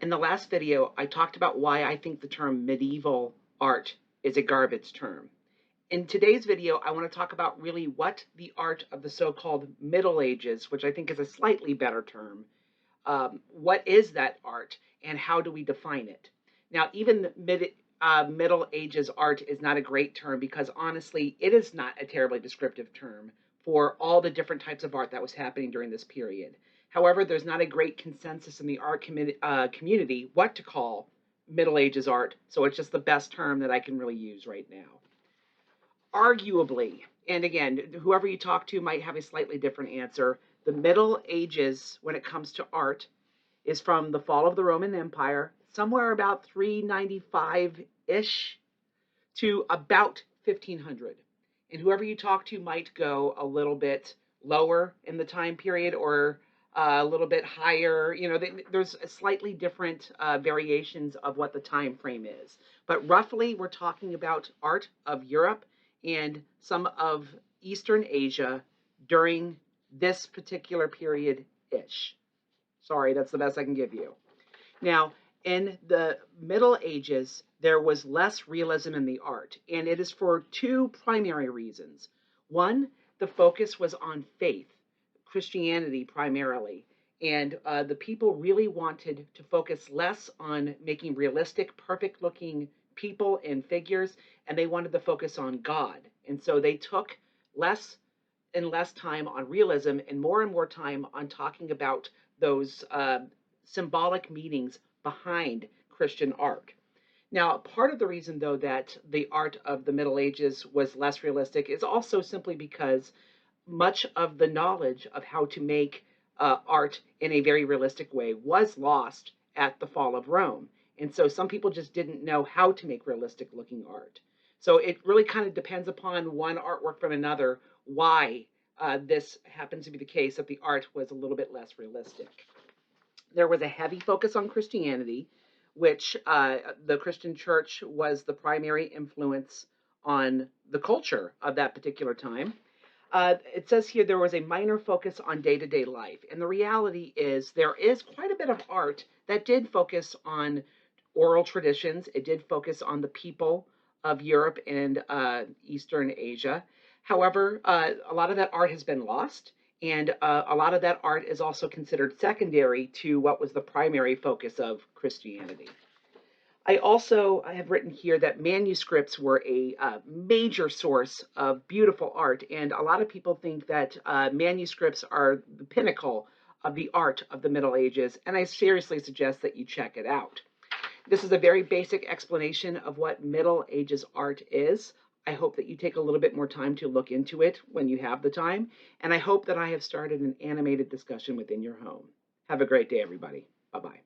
In the last video, I talked about why I think the term medieval art is a garbage term. In today's video, I want to talk about really what the art of the so-called Middle Ages, which I think is a slightly better term, what is that art and how do we define it? Now, even the Middle Ages art is not a great term because honestly, it is not a terribly descriptive term for all the different types of art that was happening during this period. However, there's not a great consensus in the art community what to call Middle Ages art, so it's just the best term that I can really use right now. Arguably, and again, whoever you talk to might have a slightly different answer, the Middle Ages, when it comes to art, is from the fall of the Roman Empire, somewhere about 395-ish, to about 1500. And whoever you talk to might go a little bit lower in the time period or a little bit higher. You know, there's slightly different variations of what the time frame is. But roughly, we're talking about art of Europe and some of Eastern Asia during this particular period-ish. Sorry, that's the best I can give you. Now, in the Middle Ages, there was less realism in the art, and it is for two primary reasons. One, the focus was on faith, Christianity primarily, and the people really wanted to focus less on making realistic, perfect-looking people and figures, and they wanted to focus on God. And so they took less and less time on realism and more time on talking about those symbolic meanings behind Christian art. Now, part of the reason, though, that the art of the Middle Ages was less realistic is also simply because much of the knowledge of how to make art in a very realistic way was lost at the fall of Rome. And so some people just didn't know how to make realistic looking art. So it really kind of depends upon one artwork from another why this happens to be the case that the art was a little bit less realistic. There was a heavy focus on Christianity, which the Christian church was the primary influence on the culture of that particular time. It says here there was a minor focus on day-to-day life. And the reality is there is quite a bit of art that did focus on oral traditions. It did focus on the people of Europe and Eastern Asia. However, a lot of that art has been lost, and a lot of that art is also considered secondary to what was the primary focus of Christianity. I have written here that manuscripts were a major source of beautiful art, and a lot of people think that manuscripts are the pinnacle of the art of the Middle Ages, and I seriously suggest that you check it out. This is a very basic explanation of what Middle Ages art is. I hope that you take a little bit more time to look into it when you have the time, and I hope that I have started an animated discussion within your home. Have a great day, everybody. Bye-bye.